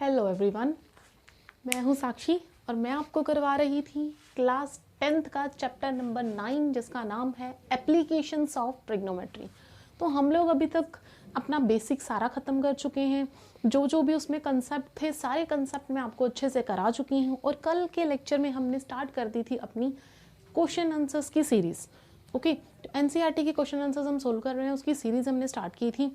Hello everyone, मैं हूँ साक्षी और मैं आपको करवा रही थी क्लास 10th का चैप्टर नंबर 9 जिसका नाम है एप्लीकेशंस ऑफ ट्रिग्नोमेट्री। तो हम लोग अभी तक अपना बेसिक सारा ख़त्म कर चुके हैं। जो भी उसमें कंसेप्ट थे सारे कंसेप्ट मैं आपको अच्छे से करा चुकी हूँ और कल के लेक्चर में हमने स्टार्ट कर दी थी अपनी क्वेश्चन आंसर्स की सीरीज़। ओके, एनसीईआरटी के क्वेश्चन आंसर्स हम सोल्व कर रहे हैं, उसकी सीरीज़ हमने स्टार्ट की थी।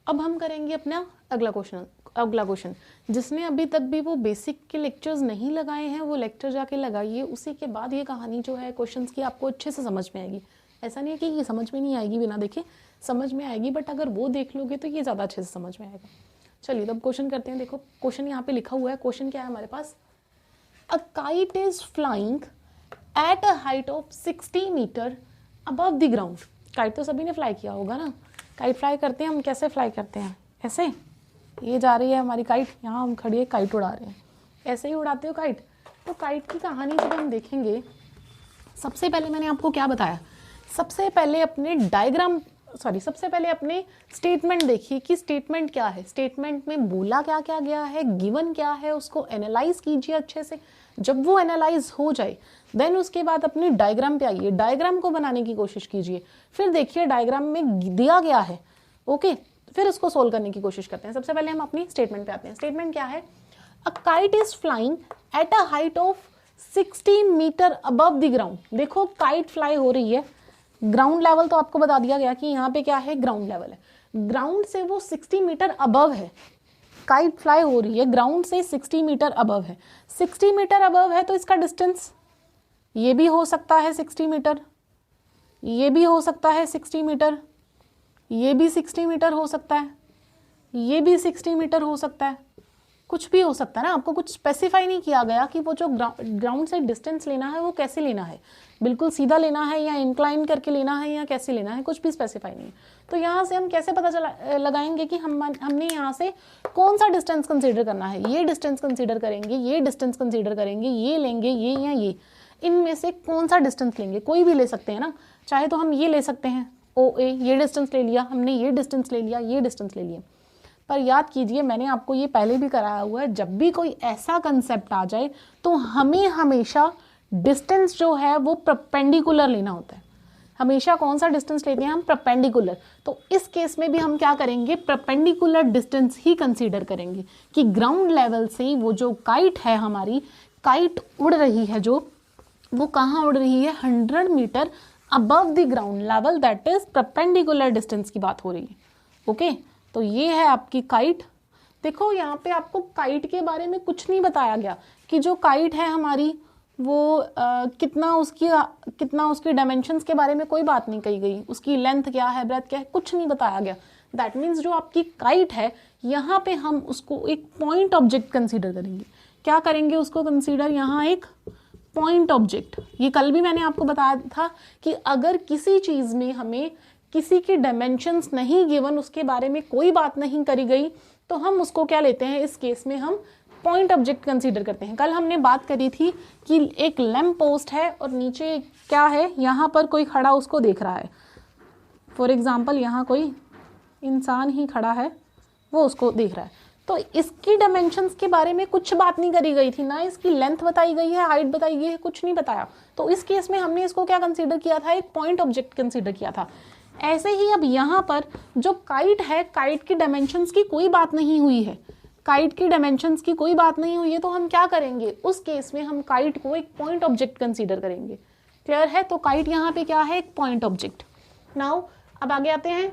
अब हम करेंगे अपना अगला क्वेश्चन। जिसने अभी तक भी वो बेसिक के लेक्चर्स नहीं लगाए हैं वो लेक्चर जाके लगाइए। उसी के बाद ये कहानी जो है क्वेश्चंस की आपको अच्छे से समझ में आएगी। ऐसा नहीं है कि ये समझ में नहीं आएगी, बिना देखे समझ में आएगी, बट अगर वो देख लोगे तो ये ज़्यादा अच्छे से समझ में आएगा। चलिए तब क्वेश्चन करते हैं। देखो क्वेश्चन यहाँ पे लिखा हुआ है। क्वेश्चन क्या है हमारे पास? A kite is flying at a height of 60 metre above the ground. Kite तो सभी ने फ्लाई किया होगा ना। काइट फ्लाई करते हैं हम, कैसे फ्लाई करते हैं? ऐसे, ये जा रही है हमारी काइट, यहाँ हम खड़ी है, काइट उड़ा रहे हैं, ऐसे ही उड़ाते हो काइट। तो काइट की कहानी जब हम देखेंगे, सबसे पहले मैंने आपको क्या बताया, सबसे पहले अपने स्टेटमेंट देखिए कि स्टेटमेंट क्या है, स्टेटमेंट में बोला क्या क्या गया है, गिवन क्या है, उसको एनालाइज कीजिए अच्छे से। जब वो एनालाइज हो जाए देन उसके बाद अपने डायग्राम पे आइए, डायग्राम को बनाने की कोशिश कीजिए। फिर देखिए डायग्राम में दिया गया है, ओके, फिर उसको सोल्व करने की कोशिश करते हैं। सबसे पहले हम अपनी स्टेटमेंट पे आते हैं। स्टेटमेंट क्या है? A kite is flying at a height of 60 metre above the ground. देखो काइट फ्लाई हो रही है, ग्राउंड लेवल तो आपको बता दिया गया कि यहाँ पे क्या है, ग्राउंड लेवल है। ग्राउंड से वो 60 मीटर अबव है, काइट फ्लाई हो रही है, ग्राउंड से 60 मीटर अबव है। 60 मीटर अबव है तो इसका डिस्टेंस ये भी हो सकता है 60 मीटर, ये भी हो सकता है 60 मीटर, ये भी 60 मीटर हो सकता है, ये भी 60 मीटर हो सकता है, कुछ भी हो सकता है ना। आपको कुछ स्पेसिफाई नहीं किया गया कि वो जो ग्राउंड से डिस्टेंस लेना है वो कैसे लेना है, बिल्कुल सीधा लेना है या इंक्लाइन करके लेना है या कैसे लेना है, कुछ भी स्पेसिफाई नहीं। तो यहाँ से हम कैसे पता लगाएंगे कि हमने यहाँ से कौन सा डिस्टेंस कंसीडर करना है? ये डिस्टेंस कंसीडर करेंगे, ये डिस्टेंस कंसीडर करेंगे, ये लेंगे, ये या ये, इनमें से कौन सा डिस्टेंस लेंगे? कोई भी ले सकते हैं ना, चाहे तो हम ये ले सकते हैं OA, ये डिस्टेंस ले लिया हमने, ये डिस्टेंस ले लिया, ये डिस्टेंस ले लिया। पर याद कीजिए मैंने आपको ये पहले भी कराया हुआ है, जब भी कोई ऐसा कंसेप्ट आ जाए तो हमें हमेशा डिस्टेंस जो है वो परपेंडिकुलर लेना होता है। हमेशा कौन सा डिस्टेंस लेते हैं हम? परपेंडिकुलर। तो इस केस में भी हम क्या करेंगे? परपेंडिकुलर डिस्टेंस ही कंसीडर करेंगे कि ग्राउंड लेवल से वो जो काइट है, हमारी काइट उड़ रही है, जो वो कहाँ उड़ रही है? 100 metre above the ground level, that is perpendicular distance की बात हो रही है। ओके, तो ये है आपकी काइट। देखो यहाँ पे आपको काइट के बारे में कुछ नहीं बताया गया कि जो काइट है हमारी वो कितना उसकी डायमेंशंस के बारे में कोई बात नहीं कही गई, उसकी लेंथ क्या है, ब्रेथ क्या है, कुछ नहीं बताया गया। दैट मीन्स जो आपकी काइट है यहाँ पे हम उसको एक पॉइंट ऑब्जेक्ट कंसीडर करेंगे। क्या करेंगे उसको कंसीडर? यहाँ एक पॉइंट ऑब्जेक्ट। ये कल भी मैंने आपको बताया था कि अगर किसी चीज में हमें किसी की डायमेंशंस नहीं गिवन, उसके बारे में कोई बात नहीं करी गई, तो हम उसको क्या लेते हैं? इस केस में हम पॉइंट ऑब्जेक्ट कंसीडर करते हैं। कल हमने बात करी थी कि एक लैंप पोस्ट है और नीचे क्या है, यहाँ पर कोई खड़ा उसको देख रहा है। फॉर एग्जाम्पल यहाँ कोई इंसान ही खड़ा है, वो उसको देख रहा है। तो इसकी डायमेंशंस के बारे में कुछ बात नहीं करी गई थी, ना इसकी लेंथ बताई गई है, हाइट बताई गई है, कुछ नहीं बताया। तो इस केस में हमने इसको क्या कंसीडर किया था? एक पॉइंट ऑब्जेक्ट कंसीडर किया था। ऐसे ही अब यहाँ पर जो काइट है, काइट की डायमेंशंस की कोई बात नहीं हुई है, काइट की डायमेंशंस की कोई बात नहीं हुई है, तो हम क्या करेंगे? उस केस में हम काइट को एक पॉइंट ऑब्जेक्ट कंसीडर करेंगे। क्लियर है? तो काइट यहाँ पे क्या है? एक पॉइंट ऑब्जेक्ट। नाउ अब आगे आते हैं।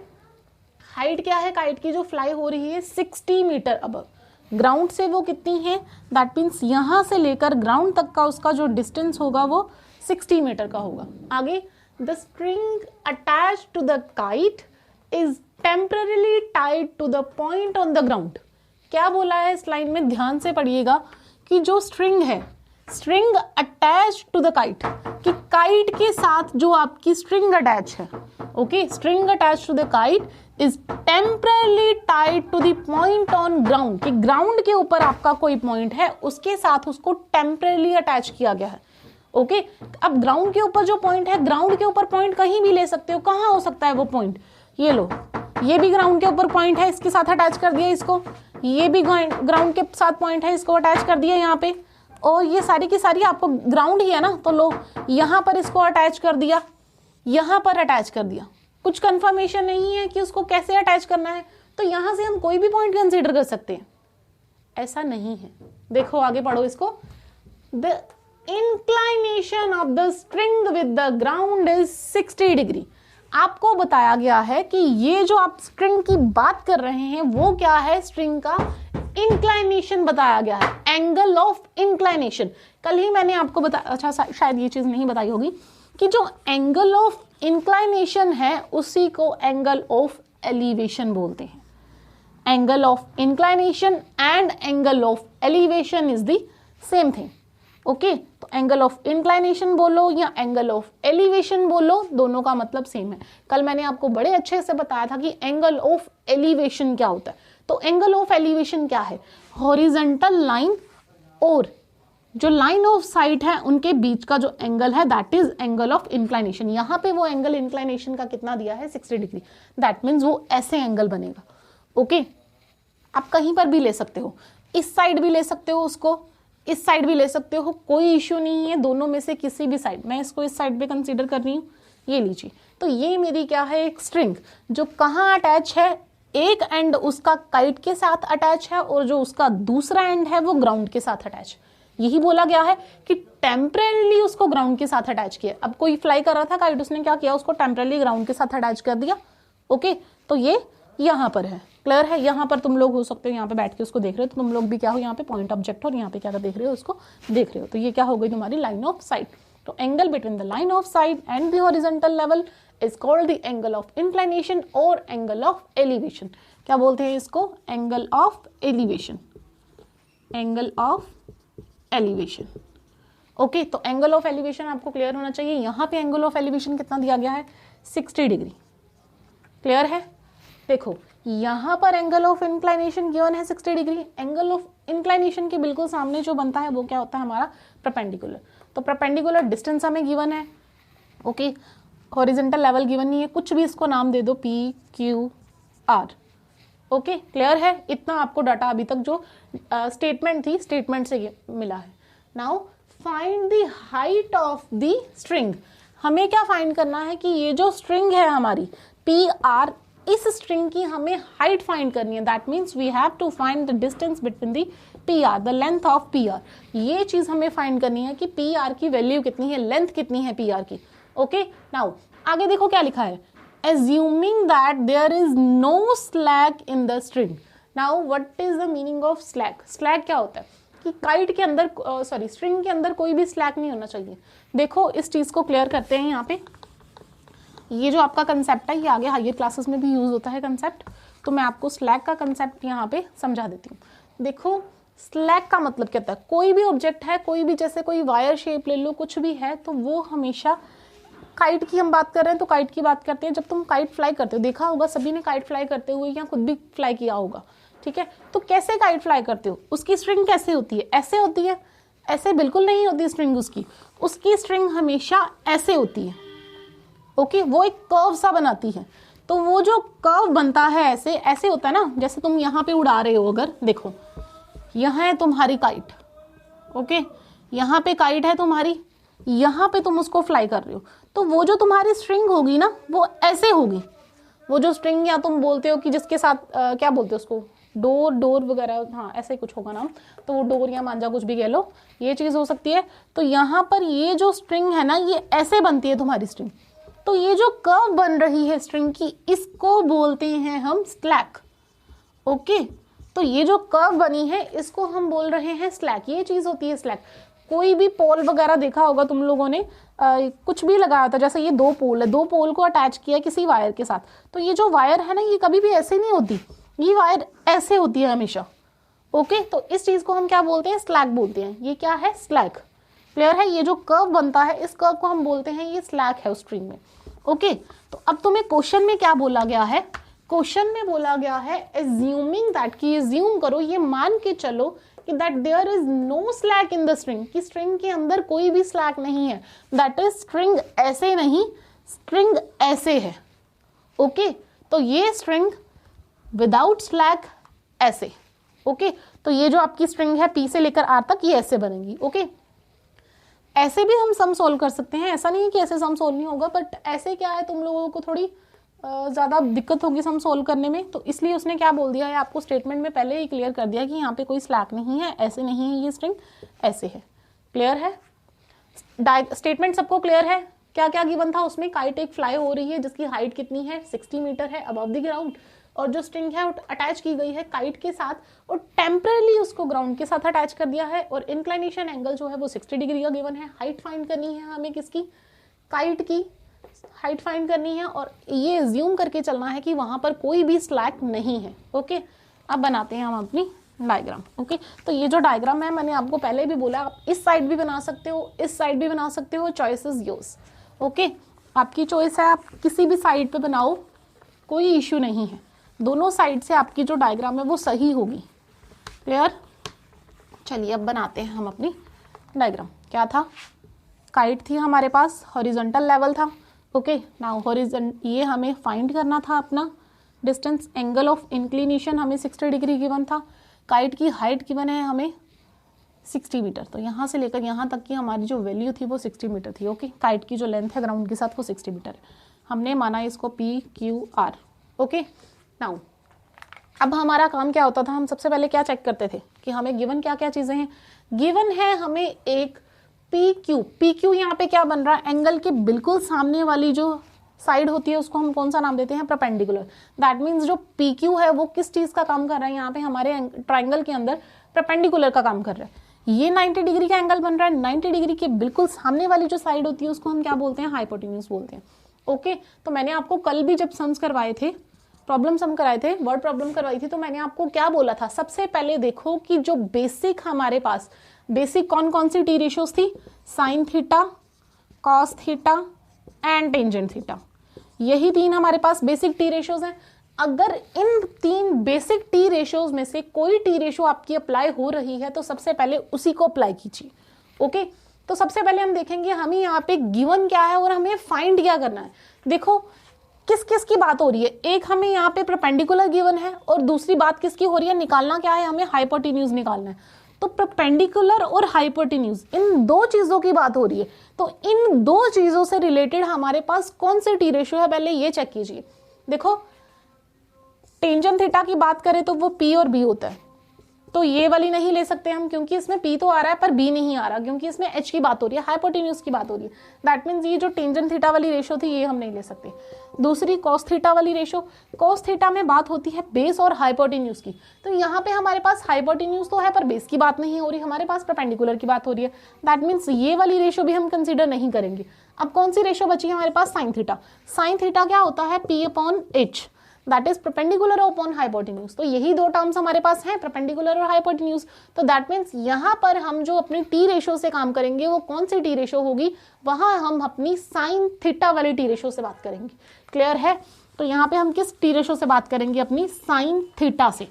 हाइट क्या है काइट की जो फ्लाई हो रही है? 60 मीटर अबव ग्राउंड से वो कितनी है? दैट मीन्स यहाँ से लेकर ग्राउंड तक का उसका जो डिस्टेंस होगा वो 60 मीटर का होगा। आगे, the string attached to the kite is temporarily tied to the point on the ground. क्या बोला है इस लाइन में? ध्यान से पढ़िएगा कि जो स्ट्रिंग है, string attach to the kite, कि काइट के साथ जो आपकी स्ट्रिंग अटैच है, okay, string attach to the kite is temporarily tied to the point on ground, कि ग्राउंड के ऊपर आपका कोई पॉइंट है उसके साथ उसको टेम्परली अटैच किया गया है। ओके, अब ग्राउंड के ऊपर जो पॉइंट है, ग्राउंड के ऊपर पॉइंट कहीं भी ले सकते हो, कहाँ हो सकता है वो पॉइंट? ये लो, ये भी ग्राउंड के ऊपर पॉइंट है, इसके साथ अटैच कर दिया इसको, ये भी ग्राउंड के साथ पॉइंट है, इसको अटैच कर दिया यहाँ पे, और ये सारी की सारी आपको ग्राउंड ही है ना, तो लो यहाँ पर इसको अटैच कर दिया, यहाँ पर अटैच कर दिया। कुछ कंफर्मेशन नहीं है कि उसको कैसे अटैच करना है, तो यहाँ से हम कोई भी पॉइंट कंसीडर कर सकते हैं, ऐसा नहीं है। देखो आगे पढ़ो इसको, the inclination of the string with the ground is 60 degree. आपको बताया गया है कि ये जो आप स्ट्रिंग की बात कर रहे हैं वो क्या है, स्ट्रिंग का इंक्लाइनेशन बताया गया है, एंगल ऑफ इंक्लाइनेशन। कल ही मैंने आपको बताया, अच्छा शायद ये चीज नहीं बताई होगी, कि जो एंगल ऑफ इंक्लाइनेशन है उसी को एंगल ऑफ एलिवेशन बोलते हैं। Angle of inclination and angle of elevation is the same thing. Okay, तो एंगल ऑफ इंक्लाइनेशन बोलो या एंगल ऑफ एलिवेशन बोलो, दोनों का मतलब सेम है। कल मैंने आपको बड़े अच्छे से बताया था कि एंगल ऑफ एलिवेशन क्या होता है। तो एंगल ऑफ एलिवेशन क्या है, हॉरिजॉन्टल लाइन और जो लाइन ऑफ साइट है उनके बीच का जो एंगल है that is angle of inclination. यहाँ पे वो एंगल इंक्लाइनेशन का कितना दिया है, 60 डिग्री। दैट मीन्स वो ऐसे एंगल बनेगा। ओके, आप कहीं पर भी ले सकते हो, इस साइड भी ले सकते हो उसको, इस साइड भी ले सकते हो, कोई इश्यू नहीं है, दोनों में से किसी भी साइड। मैं इसको इस साइड पे कंसीडर कर रही हूँ, ये लीजिए। तो ये मेरी क्या है, एक स्ट्रिंग जो कहाँ अटैच है, एक एंड उसका काइट के साथ अटैच है और जो उसका दूसरा एंड है वो ग्राउंड के साथ अटैच। यही बोला गया है कि टेम्परेली उसको ग्राउंड के साथ अटैच किया। अब कोई फ्लाई कर रहा था काइट, उसने क्या किया, उसको टेम्परेली ग्राउंड के साथ अटैच कर दिया। ओके, तो ये यहाँ पर है, क्लियर है। यहाँ पर तुम लोग हो सकते हो यहाँ पे बैठ के उसको देख रहे हो, तो तुम लोग भी क्या हो, यहाँ पे पॉइंट ऑब्जेक्ट हो और यहाँ पे क्या देख रहे हो, उसको देख रहे हो। तो ये क्या हो गई तुम्हारी लाइन ऑफ साइट। तो angle between the line of site and the horizontal level is called the angle of inclination और एंगल ऑफ एलिवेशन। क्या बोलते हैं इसको, angle of elevation, angle of elevation. Okay, तो एंगल ऑफ एलिवेशन आपको clear होना चाहिए। यहाँ पे एंगल ऑफ एलिवेशन कितना दिया गया है, 60 डिग्री। क्लियर है। देखो यहाँ पर एंगल ऑफ इंक्लाइनेशन गिवन है 60 डिग्री। एंगल ऑफ इंक्लाइनेशन के बिल्कुल सामने जो बनता है वो क्या होता है, हमारा परपेंडिकुलर। तो परपेंडिकुलर डिस्टेंस हमें गिवन है। ओके, हॉरिजॉन्टल लेवल गिवन नहीं है, कुछ भी इसको नाम दे दो, P Q R। Okay, clear है। इतना आपको डाटा अभी तक जो स्टेटमेंट थी, स्टेटमेंट से मिला है। Now find the height of the string. हमें क्या फाइंड करना है कि ये जो स्ट्रिंग है हमारी P R, इस स्ट्रिंग की हमें हाइट फाइंड करनी है। That means we have to find the distance between the PR, the length of PR। ये चीज हमें फाइंड करनी है कि PR की वैल्यू कितनी है, लेंथ कितनी है PR की। ओके, नाउ आगे देखो क्या लिखा है, assuming that there is no slack in the string. Now what is the meaning of slack? Slack क्या होता है कि काइट के अंदर स्ट्रिंग के अंदर कोई भी स्लैक नहीं होना चाहिए। देखो इस चीज को क्लियर करते हैं। यहाँ पे ये जो आपका कंसेप्ट है ये आगे हायर क्लासेस में भी यूज होता है कंसेप्ट, तो मैं आपको स्लैक का कंसेप्ट यहाँ पे समझा देती हूँ। देखो स्लैक का मतलब क्या होता है, कोई भी ऑब्जेक्ट है, कोई भी, जैसे कोई वायर शेप ले लो, कुछ भी है, तो वो हमेशा, काइट की हम बात कर रहे हैं तो काइट की बात करते हैं। जब तुम काइट फ्लाई करते हो, देखा होगा सभी ने काइट फ्लाई करते हुए या खुद भी फ्लाई किया होगा, ठीक है। तो कैसे काइट फ्लाई करते हो, उसकी स्ट्रिंग कैसे होती है, ऐसे होती है, ऐसे बिल्कुल नहीं होती स्ट्रिंग उसकी स्ट्रिंग हमेशा ऐसे होती है। ओके, वो एक कर्व सा बनाती है। तो वो जो कर्व बनता है ऐसे ऐसे होता है ना, जैसे तुम यहाँ पे उड़ा रहे हो, अगर देखो यहाँ है तुम्हारी काइट, ओके, यहाँ पे काइट है तुम्हारी, यहाँ पे तुम उसको फ्लाई कर रहे हो, तो वो जो तुम्हारी स्ट्रिंग होगी ना वो ऐसे होगी। वो जो स्ट्रिंग, या तुम बोलते हो कि जिसके साथ क्या बोलते हो उसको, डोर वगैरह, हाँ ऐसे कुछ होगा नाम, तो वो डोर या मांझा कुछ भी कह लो, ये चीज हो सकती है। तो यहाँ पर ये जो स्ट्रिंग है ना, ये ऐसे बनती है तुम्हारी स्ट्रिंग। तो ये जो कर्व बन रही है स्ट्रिंग की, इसको बोलते हैं हम स्लैक। ओके, तो ये जो कर्व बनी है इसको हम बोल रहे हैं स्लैक। ये चीज होती है स्लैक। कोई भी पोल वगैरह देखा होगा तुम लोगों ने, कुछ भी लगाया होता, जैसे ये 2 पोल है, 2 पोल को अटैच किया किसी वायर के साथ, तो ये जो वायर है ना, ये कभी भी ऐसे नहीं होती, ये वायर ऐसे होती है हमेशा। ओके, तो इस चीज को हम क्या बोलते हैं, स्लैक बोलते हैं। ये क्या है, स्लैक। क्लियर है। ये जो कर्व बनता है, इस कर्व को हम बोलते हैं, ये स्लैक है उस स्ट्रिंग में। ओके, तो अब तुम्हें क्वेश्चन में क्या बोला गया है, क्वेश्चन में बोला गया है एज्यूमिंग दैट, कि एज्यूम करो, ये मान के चलो कि that there is no slack in the string, कि स्ट्रिंग के अंदर कोई भी स्लैक नहीं है। दैट इज स्ट्रिंग ऐसे नहीं, स्ट्रिंग ऐसे है। ओके, तो ये स्ट्रिंग विदाउट स्लैक ऐसे, ओके, तो ये जो आपकी स्ट्रिंग है P से लेकर R तक, ये ऐसे बनेगी। ओके, ऐसे भी हम सम सोल्व कर सकते हैं, ऐसा नहीं है कि ऐसे सम सोल्व नहीं होगा, बट ऐसे क्या है तुम लोगों को थोड़ी ज़्यादा दिक्कत होगी सम सोल्व करने में, तो इसलिए उसने क्या बोल दिया है आपको स्टेटमेंट में पहले ही क्लियर कर दिया कि यहाँ पे कोई स्लैक नहीं है, ऐसे नहीं है, ये स्ट्रिंग ऐसे है। क्लियर है? स्टेटमेंट सबको क्लियर है? क्या क्या गिवन था उसमें? काइट एक फ्लाई हो रही है जिसकी हाइट कितनी है, 60 मीटर है अबव द ग्राउंड, और जो स्ट्रिंग है अटैच की गई है काइट के साथ और टेम्परेली उसको ग्राउंड के साथ अटैच कर दिया है, और इंक्लिनेशन एंगल जो है वो 60 डिग्री का गिवन है। हाइट फाइंड करनी है हमें, किसकी? काइट की हाइट फाइंड करनी है, और ये एज्यूम करके चलना है कि वहां पर कोई भी स्लैक नहीं है। ओके, अब बनाते हैं हम अपनी डायग्राम। ओके, तो ये जो डायग्राम है मैंने आपको पहले भी बोला, आप इस साइड भी बना सकते हो, इस साइड भी बना सकते हो, चॉइस इज योर्स। ओके, आपकी चॉइस है, आप किसी भी साइड पे बनाओ, कोई इश्यू नहीं है, दोनों साइड से आपकी जो डायग्राम है वो सही होगी। क्लियर? चलिए अब बनाते हैं हम अपनी डायग्राम। क्या था? काइट थी हमारे पास, हॉरिजॉन्टल लेवल था। ओके, नाउ ये हमें फाइंड करना था अपना डिस्टेंस, एंगल ऑफ इंक्लिनेशन हमें 60 डिग्री गिवन था, काइट की हाइट गिवन है हमें 60 मीटर, तो यहाँ से लेकर यहाँ तक की हमारी जो वैल्यू थी वो 60 मीटर थी। ओके, काइट की जो लेंथ है ग्राउंड के साथ वो 60 मीटर है, हमने माना इसको PQR। ओके, नाउ अब हमारा काम क्या होता था, हम सबसे पहले क्या चेक करते थे कि हमें गिवन क्या क्या चीज़ें हैं। गिवन है हमें एक PQ यहाँ पे क्या बन रहा है, एंगल के बिल्कुल सामने वाली जो साइड होती है उसको हम कौन सा नाम देते हैं? परपेंडिकुलर। दैट मीन्स जो PQ है वो किस चीज़ का काम कर रहा है, यहाँ पे हमारे ट्राइंगल के अंदर परपेंडिकुलर का काम कर रहा है। ये 90 डिग्री का एंगल बन रहा है, 90 डिग्री के बिल्कुल सामने वाली जो साइड होती है उसको हम क्या बोलते हैं? हाइपोटेन्यूज बोलते हैं। ओके, तो मैंने आपको कल भी जब सम्स करवाए थे, प्रॉब्लम सम कराए थे, वर्ड प्रॉब्लम करवाई थी, तो मैंने आपको क्या बोला था? सबसे पहले देखो कि जो बेसिक हमारे पास बेसिक कौन कौन सी टी रेशियोज थी? Sine theta, cos theta and tangent theta, यही तीन हमारे पास बेसिक टी रेशियोज हैं। अगर इन तीन बेसिक टी रेशियोज में से कोई टी रेशियो आपकी अप्लाई हो रही है तो सबसे पहले उसी को अप्लाई कीजिए। ओके, तो सबसे पहले हम देखेंगे हमें यहाँ पे गिवन क्या है और हमें फाइंड क्या करना है। देखो किस किस की बात हो रही है, एक हमें यहाँ पे परपेंडिकुलर गिवन है और दूसरी बात किसकी हो रही है? निकालना क्या है? हमें हाइपोटेन्यूज निकालना है। तो परपेंडिकुलर और हाइपोटेन्यूज इन दो चीजों की बात हो रही है, तो इन दो चीजों से रिलेटेड हमारे पास कौन सी टी रेशियो है पहले ये चेक कीजिए। देखो टेंजेंट थीटा की बात करें तो वो P और B होता है, तो ये वाली नहीं ले सकते हम क्योंकि इसमें P तो आ रहा है पर B नहीं आ रहा, क्योंकि इसमें H की बात हो रही है, हाइपोटेन्यूज की बात हो रही है। दैट मीन्स ये जो टेंजेंट थीटा वाली रेशियो थी ये हम नहीं ले सकते। दूसरी कॉस थीटा वाली रेशियो, कॉस थीटा में बात होती है बेस और हाइपोटेन्यूज की, तो यहाँ पे हमारे पास हाइपोटेन्यूज तो है पर बेस की बात नहीं हो रही, हमारे पास परपेंडिकुलर की बात हो रही है। दैट मीन्स ये वाली रेशियो भी हम कंसिडर नहीं करेंगे। अब कौन सी रेशियो बची है हमारे पास? Sine theta. साइन थीटा क्या होता है? P/H, that is perpendicular upon hypotenuse. तो यही दो टर्म्स हमारे पास हैं, परपेंडिकुलर और हाइपोटेन्यूज। तो दैट मीन्स यहाँ पर हम जो अपनी टी रेशियो से काम करेंगे वो कौन सी टी रेशियो होगी? वहां हम अपनी साइन थीटा वाली टी रेशियो से बात करेंगे। क्लियर है? तो यहाँ पे हम किस टी रेशियो से बात करेंगे? अपनी साइन थीटा से,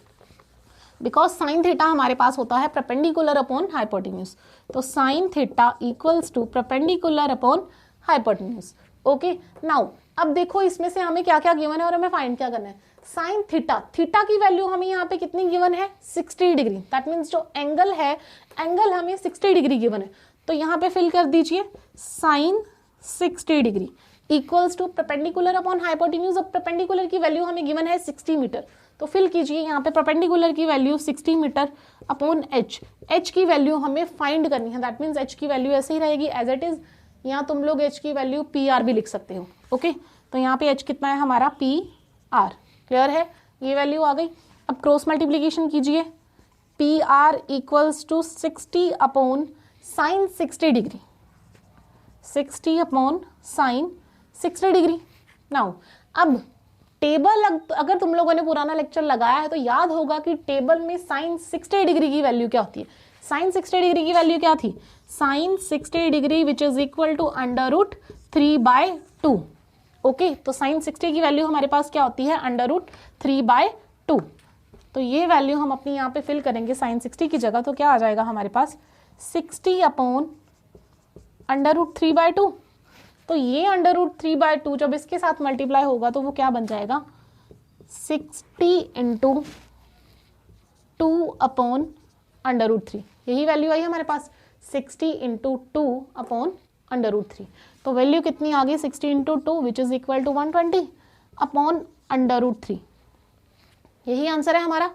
बिकॉज साइन थीटा हमारे पास होता है परपेंडिकुलर अपॉन हाइपोटेन्यूज। तो sine theta equals to perpendicular upon hypotenuse. Okay, now अब देखो इसमें से हमें क्या क्या गिवन है और हमें फाइंड क्या करना है। साइन थीटा, थीटा की वैल्यू हमें यहाँ पे कितनी गिवन है? 60 डिग्री। दैट मीन्स जो एंगल है, एंगल हमें 60 डिग्री गिवन है, तो यहाँ पे फिल कर दीजिए sine 60 degree equals to perpendicular upon hypotenuse. अब परपेंडिकुलर की वैल्यू हमें गिवन है 60 मीटर, तो फिल कीजिए यहाँ पे परपेंडिकुलर की value 60 metre upon H। H की वैल्यू हमें फाइंड करनी है, दैट मीन्स H की वैल्यू ऐसे ही रहेगी एज इट इज। यहाँ तुम लोग H की वैल्यू PR भी लिख सकते हो। ओके, तो यहाँ पे H कितना है हमारा? PR। क्लियर है? ये वैल्यू आ गई। अब क्रॉस मल्टीप्लीकेशन कीजिए, PR equals to 60 upon sine 60 degree, 60 upon sine 60 degree. Now अब टेबल अगर तुम लोगों ने पुराना लेक्चर लगाया है तो याद होगा कि टेबल में साइन 60 डिग्री की वैल्यू क्या होती है। साइन 60 डिग्री की वैल्यू क्या थी? Sine 60 degree which is equal to √3/2। Okay, तो साइन 60 की वैल्यू हमारे पास क्या होती है? √3/2। तो ये वैल्यू हम अपनी यहाँ पे फिल करेंगे साइन 60 की जगह, तो क्या आ जाएगा हमारे पास? 60 अपॉन √3/2। तो ये √3/2 जब इसके साथ मल्टीप्लाई होगा तो वो क्या बन जाएगा? 60 इंटू 2/√3, यही वैल्यू आई है हमारे पास, 60 × 2/√3। तो वैल्यू कितनी आ गई, 60 × 2 विच इज इक्वल टू 120/√3। यही आंसर है हमारा?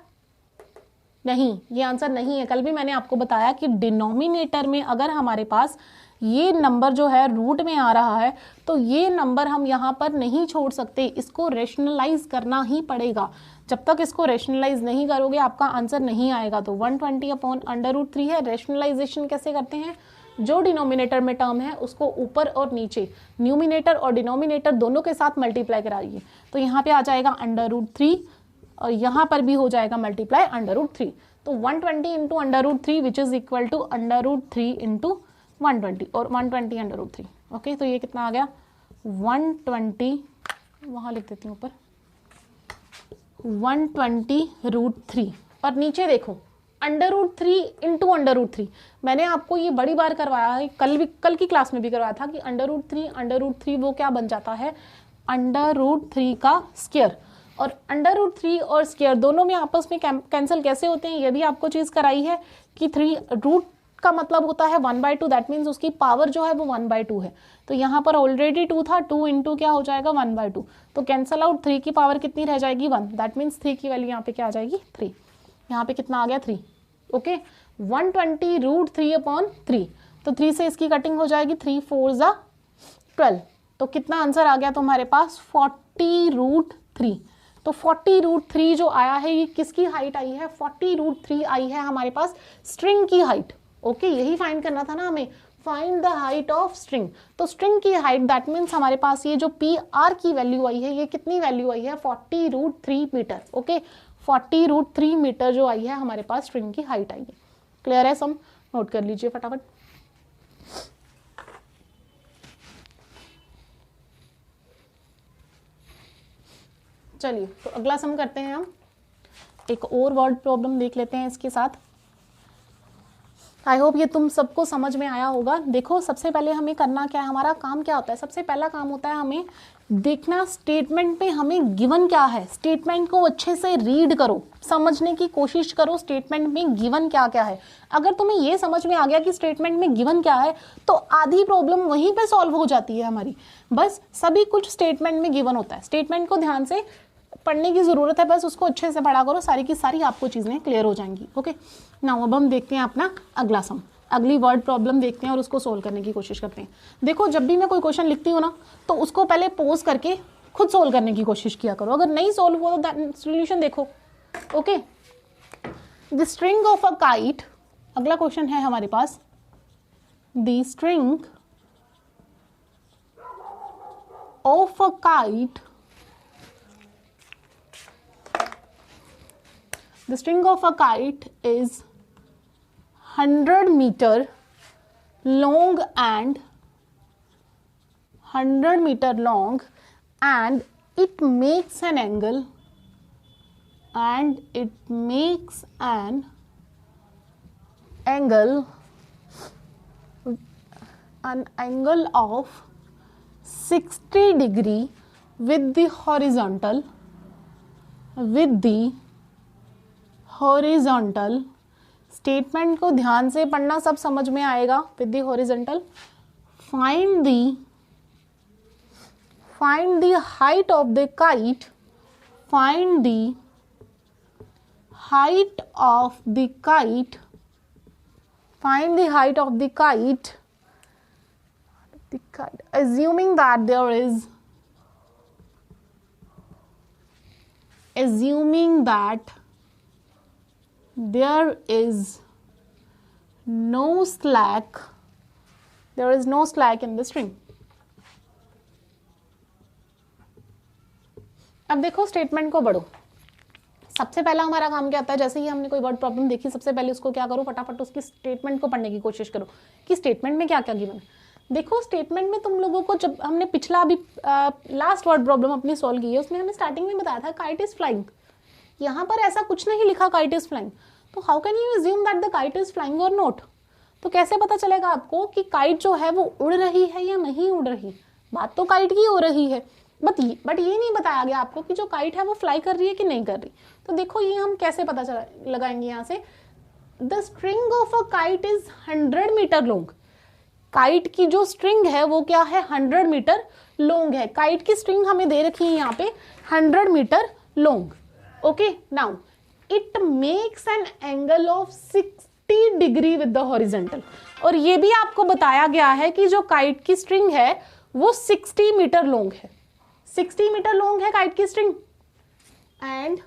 नहीं, ये आंसर नहीं है। कल भी मैंने आपको बताया कि डिनोमिनेटर में अगर हमारे पास ये नंबर जो है रूट में आ रहा है तो ये नंबर हम यहाँ पर नहीं छोड़ सकते, इसको रेशनलाइज करना ही पड़ेगा। जब तक इसको रेशनलाइज नहीं करोगे आपका आंसर नहीं आएगा। तो 120/√3 है। रेशनलाइजेशन कैसे करते हैं, जो डिनोमिनेटर में टर्म है उसको ऊपर और नीचे, न्यूमिनेटर और डिनोमिनेटर दोनों के साथ मल्टीप्लाई कराइए। तो यहाँ पे आ जाएगा √3 और यहाँ पर भी हो जाएगा मल्टीप्लाई √3। तो 120 × √3 विच इज इक्वल टू √3 × 120 और 120/√3। ओके, तो ये कितना आ गया, 120, वहाँ लिख देती हूँ ऊपर, 120√3। और नीचे देखो √3 × √3। मैंने आपको ये बड़ी बार करवाया है, कल की क्लास में भी करवाया था कि √3 वो क्या बन जाता है, √3 का स्क्वायर। और √3 और स्क्वायर दोनों में आपस में कैंसिल कैसे होते हैं, ये भी आपको चीज़ कराई है कि 3 रूट का मतलब होता है 1/2, दैट मीन्स उसकी पावर जो है वो 1/2 है। तो यहाँ पर ऑलरेडी 2 था, 2 × क्या हो जाएगा 1/2। तो कैंसल आउट, 3 की पावर कितनी रह जाएगी 1, दैट मीन्स 3 की वैल्यू यहाँ पे क्या आ जाएगी 3। यहाँ पे कितना आ गया 3। ओके, 120√3/3। तो 3 से इसकी कटिंग हो जाएगी, 3 4 = 12। तो कितना आंसर आ गया तुम्हारे पास, 40√3। तो 40√3 जो आया है ये किसकी हाइट आई है, 40√3 आई है हमारे पास स्ट्रिंग की हाइट। ओके, यही फाइंड करना था ना हमें, find the height of string. तो स्ट्रिंग की हाइट दैट मीन्स हमारे पास ये जो PR की वैल्यू आई है, ये कितनी वैल्यू आई है, 40√3 मीटर। ओके, 40√3 मीटर जो आई है हमारे पास स्ट्रिंग की हाइट आई है। क्लियर है, सम नोट कर लीजिए फटाफट। चलिए, तो अगला सम करते हैं हम। एक और वर्ड प्रॉब्लम देख लेते हैं इसके साथ। आई होप ये तुम सबको समझ में आया होगा। देखो, सबसे पहले हमें करना क्या है, हमारा काम क्या होता है, सबसे पहला काम होता है हमें देखना स्टेटमेंट पे हमें गिवन क्या है। स्टेटमेंट को अच्छे से रीड करो, समझने की कोशिश करो स्टेटमेंट में गिवन क्या क्या है। अगर तुम्हें ये समझ में आ गया कि स्टेटमेंट में गिवन क्या है तो आधी प्रॉब्लम वहीं पे सॉल्व हो जाती है हमारी। बस सभी कुछ स्टेटमेंट में गिवन होता है, स्टेटमेंट को ध्यान से पढ़ने की जरूरत है, बस उसको अच्छे से पढ़ा करो, सारी की सारी आपको चीजें क्लियर हो जाएंगी। ओके, नाउ अब हम देखते हैं अपना अगला सम, अगली वर्ड प्रॉब्लम देखते हैं और उसको सोल्व करने की कोशिश करते हैं। देखो, जब भी मैं कोई क्वेश्चन लिखती हूँ ना तो उसको पहले पोज करके खुद सोल्व करने की कोशिश किया करो। अगर नहीं सोल्व हुआ तो सोल्यूशन देखो। Okay, the string of a kite, अगला क्वेश्चन है हमारे पास, the string of a kite, the string of a kite is 100 meter long and 100 meter long and it makes an angle an angle of 60 degree with the horizontal statement को ध्यान से पढ़ना, सब समझ में आएगा। With the horizontal, find the height of the kite, find the height of the kite, find the height of the kite, assuming that there is no slack in the string। अब देखो, स्टेटमेंट को पढ़ो। सबसे पहला हमारा काम क्या होता है, जैसे ही हमने कोई वर्ड प्रॉब्लम देखी सबसे पहले उसको क्या करो, फटाफट उसकी स्टेटमेंट को पढ़ने की कोशिश करो कि स्टेटमेंट में क्या क्या गिवन है। देखो, स्टेटमेंट में तुम लोगों को, जब हमने पिछला अभी लास्ट वर्ड प्रॉब्लम अपनी सॉल्व की है उसमें हमने स्टार्टिंग में बताया था काइट इज फ्लाइंग। यहाँ पर ऐसा कुछ नहीं लिखा काइट इज फ्लाइंग, तो how can you assume that the kite is flying और नॉट। तो कैसे पता चलेगा आपको कि काइट जो है वो उड़ रही है या नहीं उड़ रही। बात तो काइट की हो रही है, बट ये नहीं बताया गया आपको कि जो काइट है वो फ्लाई कर रही है कि नहीं कर रही। तो देखो ये हम कैसे पता चला लगाएंगे यहाँ से, the string of a kite is 100 metre long. Kite की जो स्ट्रिंग है वो क्या है, 100 मीटर लॉन्ग है। काइट की स्ट्रिंग हमें दे रखी है यहाँ पे 100 metre long. Okay, now it makes an angle of 60 degree with the horizontal. और ये भी आपको बताया गया है कि जो काइट की स्ट्रिंग है वो 60 मीटर लॉन्ग है। 60 मीटर लॉन्ग है काइट की string. And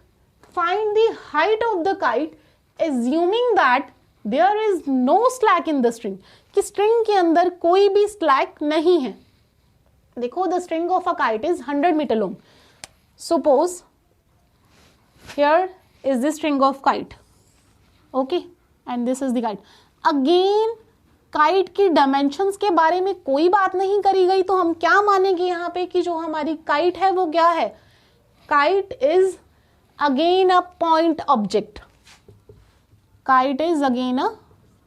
find the height of the kite assuming that there is no slack in the string, कि स्ट्रिंग के अंदर कोई भी स्लैक नहीं है। देखो the string of a kite is 100 metre long. Suppose here is the string of kite, okay, and this is the kite. Again kite की dimensions के बारे में कोई बात नहीं करी गई, तो हम क्या मानेंगे यहाँ पे कि जो हमारी काइट है वो क्या है, kite is again a point object. Kite is again a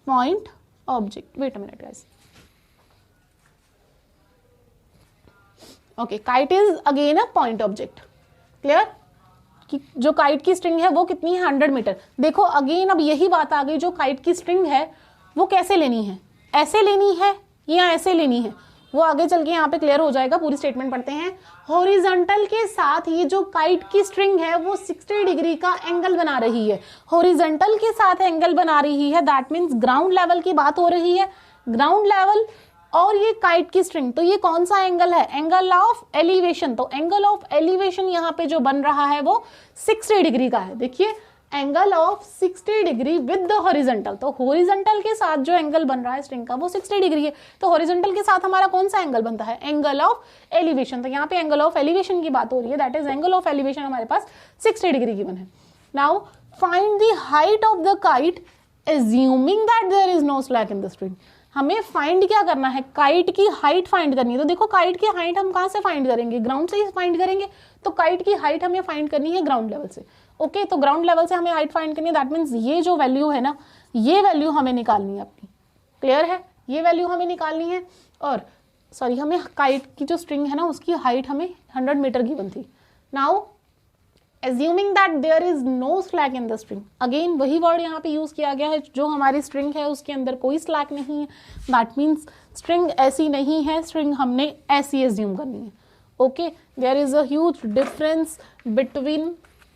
point object. Wait a minute, guys. Okay, kite is again a point object. Clear? कि जो काइट की स्ट्रिंग है वो कितनी है, 100 मीटर। देखो अगेन अब यही बात आ गई, जो काइट की स्ट्रिंग है वो कैसे लेनी है, ऐसे लेनी है या ऐसे लेनी है, वो आगे चल के यहाँ पे क्लियर हो जाएगा। पूरी स्टेटमेंट पढ़ते हैं। हॉरिजॉन्टल के साथ ये जो काइट की स्ट्रिंग है वो 60 डिग्री का एंगल बना रही है। हॉरिजॉन्टल के साथ एंगल बना रही है, दैट मीन्स ग्राउंड लेवल की बात हो रही है। ग्राउंड लेवल और ये काइट की स्ट्रिंग, तो ये कौन सा एंगल है, एंगल ऑफ एलिवेशन। तो एंगल ऑफ एलिवेशन यहाँ पे जो बन रहा है वो 60 डिग्री का है। देखिए angle of 60 degree with the horizontal, तो हॉरिजॉन्टल के साथ जो एंगल बन रहा है स्ट्रिंग का वो 60 डिग्री है। तो हॉरिजॉन्टल के साथ हमारा कौन सा एंगल बनता है, एंगल ऑफ एलिवेशन। तो यहाँ पे एंगल ऑफ एलिवेशन की बात हो रही है, that is angle of elevation हमारे पास 60 डिग्री गिवन है। Now find the height of the kite assuming that there is no slack in the string. हमें फाइंड क्या करना है, काइट की हाइट फाइंड करनी है। तो देखो काइट की हाइट हम कहाँ से फाइंड करेंगे, ग्राउंड से ही फाइंड करेंगे। तो काइट की हाइट हमें फाइंड करनी है ग्राउंड लेवल से। ओके, तो ग्राउंड लेवल से हमें हाइट फाइंड करनी है, दैट मीन्स ये जो वैल्यू है ना, ये वैल्यू हमें निकालनी है अपनी। क्लियर है, ये वैल्यू हमें निकालनी है। और सॉरी, हमें काइट की जो स्ट्रिंग है ना उसकी हाइट हमें 100 मीटर गिवन थी। Now assuming that there is no slack in the string, again वही वर्ड यहाँ पे यूज किया गया है, जो हमारी स्ट्रिंग है उसके अंदर कोई स्लैक नहीं है, दैट मीन्स स्ट्रिंग ऐसी नहीं है, स्ट्रिंग हमने ऐसी एज्यूम करनी है। Okay, there is a huge difference between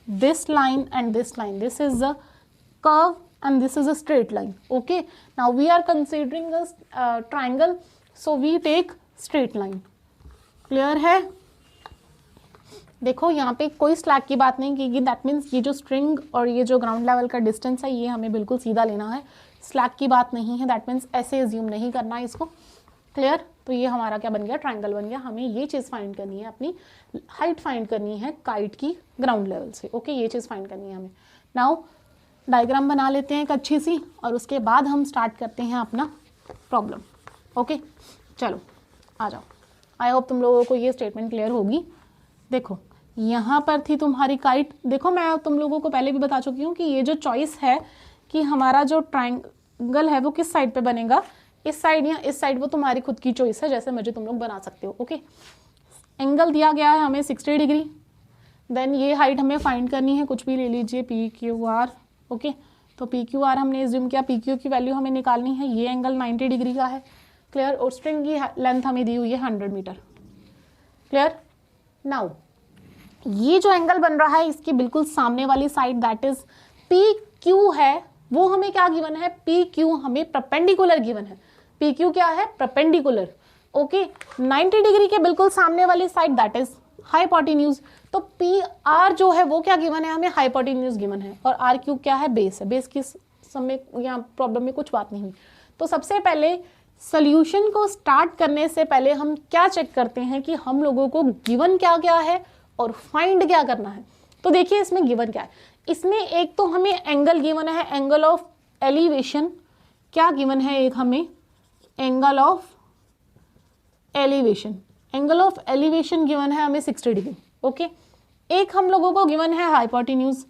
this line and this line. This is a curve and this is a straight line. Okay, now we are considering a triangle, so we take straight line. Clear है? देखो यहाँ पे कोई slack की बात नहीं की, that means ये जो स्ट्रिंग और ये जो ग्राउंड लेवल का डिस्टेंस है ये हमें बिल्कुल सीधा लेना है, स्लैक की बात नहीं है, दैट मीन्स ऐसे एज्यूम नहीं करना है इसको। क्लियर? तो ये हमारा क्या बन गया, ट्राइंगल बन गया। हमें ये चीज़ फाइंड करनी है, अपनी हाइट फाइंड करनी है काइट की ग्राउंड लेवल से। ओके, ये चीज़ फाइंड करनी है हमें। नाउ डायग्राम बना लेते हैं एक अच्छी सी, और उसके बाद हम स्टार्ट करते हैं अपना प्रॉब्लम। ओके, चलो आ जाओ। आई होप तुम लोगों को ये स्टेटमेंट क्लियर होगी। देखो यहाँ पर थी तुम्हारी काइट। देखो मैं तुम लोगों को पहले भी बता चुकी हूँ कि ये जो चॉइस है कि हमारा जो ट्राइंगल है वो किस साइड पे बनेगा, इस साइड या इस साइड, वो तुम्हारी खुद की चॉइस है, जैसे मर्जी तुम लोग बना सकते हो। ओके, एंगल दिया गया है हमें 60 डिग्री। देन ये हाइट हमें फाइंड करनी है, कुछ भी ले लीजिए, PQR। ओके, तो PQR हमने एज्यूम किया, PQ की वैल्यू हमें निकालनी है। ये एंगल 90 डिग्री का है। क्लियर? और स्ट्रिंग की लेंथ हमें दी हुई है 100 मीटर। क्लियर? नाउ ये जो एंगल बन रहा है इसकी बिल्कुल सामने वाली साइड, दैट इज PQ है, वो हमें क्या गिवन है, PQ हमें परपेंडिकुलर गिवन है। PQ क्या है, परपेंडिकुलर। ओके, 90 डिग्री के बिल्कुल सामने वाली साइड दैट इज हाइपोटेन्यूज। तो PR जो है वो क्या गिवन है, हमें हाइपोटेन्यूज गिवन है। और RQ क्या है, बेस है। बेस की समय यहाँ प्रॉब्लम में कुछ बात नहीं हुई। तो सबसे पहले सोल्यूशन को स्टार्ट करने से पहले हम क्या चेक करते हैं कि हम लोगों को गिवन क्या क्या है और फाइंड क्या करना है। तो देखिए इसमें गिवन क्या है, इसमें एक तो हमें एंगल गिवन है, एंगल ऑफ एलिवेशन। क्या गिवन है, एक हमें angle of elevation, angle of elevation given है हमें 60 डिग्री। ओके, एक हम लोगों को गिवन है हाइपोटेन्यूज।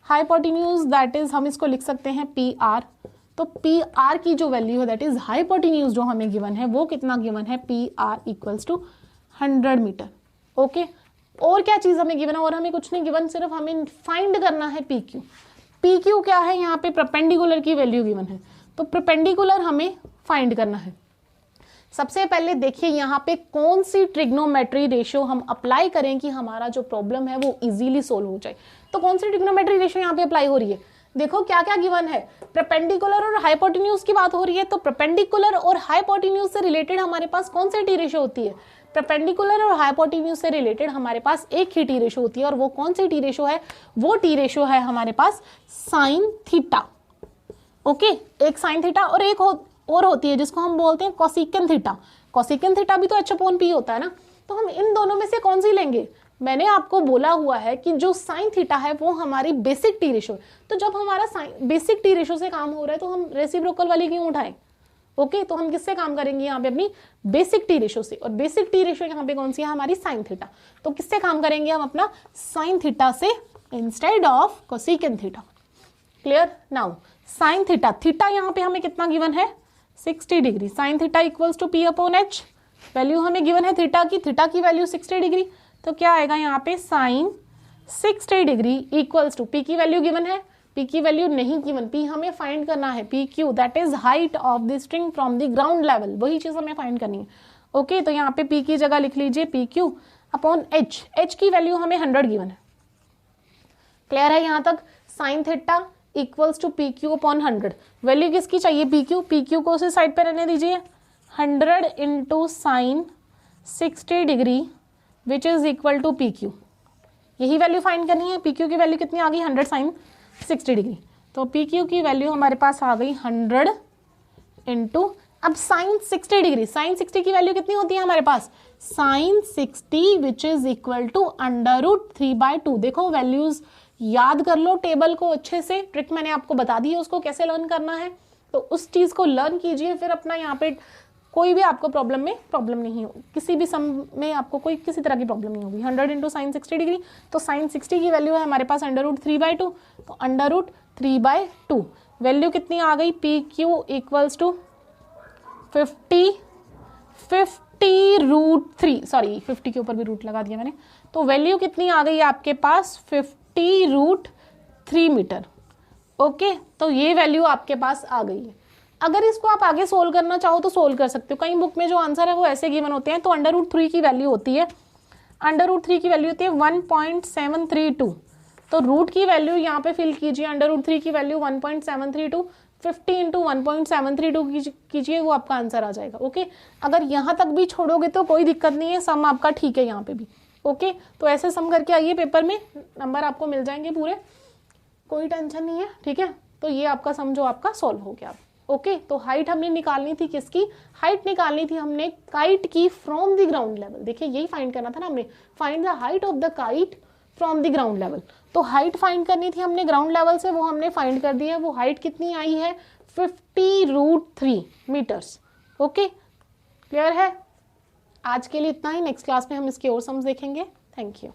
हाइपोटेन्यूज दैट इज हम इसको लिख सकते हैं PR। तो PR की जो वैल्यू है दैट इज हाइपोटेन्यूज जो हमें गिवन है वो कितना गिवन है, PR equals to 100 metre. Okay, और क्या चीज हमें गिवन है, और हमें कुछ नहीं गिवन, सिर्फ हमें फाइंड करना है पी क्यू। पी क्यू क्या है, यहाँ पे परपेंडिकुलर की वैल्यू गिवन है, तो परपेंडिकुलर हमें फाइंड करना है। सबसे पहले देखिए यहाँ पे कौन सी ट्रिग्नोमेट्री रेशियो हम अप्लाई करें कि हमारा जो प्रॉब्लम है वो इजीली सोल्व हो जाए। तो कौन सी ट्रिग्नोमेट्री रेशियो यहाँ पे अप्लाई हो रही है, देखो क्या क्या गिवन है, परपेंडिकुलर और हाइपोटेन्यूज की बात हो रही है, तो परपेंडिकुलर और हाइपोटेन्यूज से रिलेटेड हमारे पास कौन सी टी रेशियो होती है, परपेंडिकुलर और हाइपोटेन्यूज से रिलेटेड हमारे पास एक ही टी रेशियो होती है, और वो कौन सी टी रेशियो है, वो टी रेशियो है हमारे पास साइन थीटा। ओके, एक साइन थीटा और एक और होती है जिसको हम बोलते हैं कोसिकन थीटा। कोसिकन थीटा भी तो h अपॉन पी होता है ना, तो हम इन दोनों में से कौन सी लेंगे, मैंने आपको बोला हुआ है कि जो साइन थीटा है वो हमारी बेसिक टी रेशियो है, तो जब हमारा बेसिक टी रेशियो से काम हो रहा है तो हम रेसिप्रोकल वाली क्यों उठाएं। ओके, तो हम किससे काम करेंगे यहाँ पे, अपनी बेसिक टी रेशियो से, और बेसिक टी रेशियो यहाँ पे कौन सी है, हमारी साइन थीटा, तो किससे काम करेंगे हम, अपना साइन थीटा से instead of cosecant theta. Clear. Now sine theta, theta यहाँ पे हमें कितना गिवन है, 60 degree, sine theta equals to P upon H, value हमें गिवन है थीटा की वैल्यू 60 डिग्री, तो क्या आएगा यहाँ पे sine 60 degree equals to, P की वैल्यू गिवन है, पी की वैल्यू नहीं गिवन, पी हमें फाइंड करना है, P Q that is height of the string from the ground level, वही चीज हमें फाइंड करनी है। ओके, तो यहाँ पे पी की जगह लिख लीजिए P Q upon H, H की वैल्यू हमें 100 गिवन है। क्लियर है यहाँ तक, sine theta equals to P Q upon 100, value किसकी चाहिए, पी क्यू को उसी साइड पे रहने दीजिए, 100 into sine 60 degree which is equal to P Q, यही वैल्यू फाइंड करनी है। पी क्यू की वैल्यू कितनी आ गई, 100 साइन 60 डिग्री, तो पी क्यू की वैल्यू हमारे पास आ गई 100 इंटू, अब साइन 60 डिग्री, साइन 60 की वैल्यू कितनी होती है हमारे पास, sine 60 which is equal to √3/2। देखो वैल्यूज याद कर लो, टेबल को अच्छे से, ट्रिक मैंने आपको बता दी है उसको कैसे लर्न करना है, तो उस चीज को लर्न कीजिए, फिर अपना यहाँ पे कोई भी आपको प्रॉब्लम नहीं होगी, किसी भी सम में आपको कोई किसी तरह की प्रॉब्लम नहीं होगी। 100 इंटू साइन 60 डिग्री, तो साइन 60 की वैल्यू है हमारे पास √3/2, तो √3/2 वैल्यू कितनी आ गई, P Q equals to 50 √3, sorry 50 के ऊपर भी रूट लगा दिया मैंने, तो वैल्यू कितनी आ गई आपके पास 50√3 मीटर। ओके, तो ये वैल्यू आपके पास आ गई है। अगर इसको आप आगे सोल्व करना चाहो तो सोल्व कर सकते हो, कई बुक में जो आंसर है वो ऐसे गिवन होते हैं, तो √3 की वैल्यू होती है, √3 की वैल्यू होती है 1.732, तो रूट की वैल्यू यहाँ पे फिल कीजिए, √3 की वैल्यू 1.732, 50 इंटू 1.732 कीजिए, वो आपका आंसर आ जाएगा। ओके, अगर यहाँ तक भी छोड़ोगे तो कोई दिक्कत नहीं है, सम आपका ठीक है यहाँ पे भी। ओके, तो ऐसे सम करके आइए, पेपर में नंबर आपको मिल जाएंगे पूरे, कोई टेंशन नहीं है। ठीक है, तो ये आपका सम जो आपका सॉल्व हो गया। ओके, तो हाइट हमने निकालनी थी, किसकी हाइट निकालनी थी, हमने काइट की फ्रॉम द ग्राउंड लेवल। देखिए यही फाइंड करना था ना हमने, find the height of the kite from the ground level, तो हाइट फाइंड करनी थी हमने ग्राउंड लेवल से, वो हमने फाइंड कर दी है। वो हाइट कितनी आई है, 50√3 मीटर्स। ओके, क्लियर है। आज के लिए इतना ही, नेक्स्ट क्लास में हम इसके और सम्स देखेंगे। Thank you.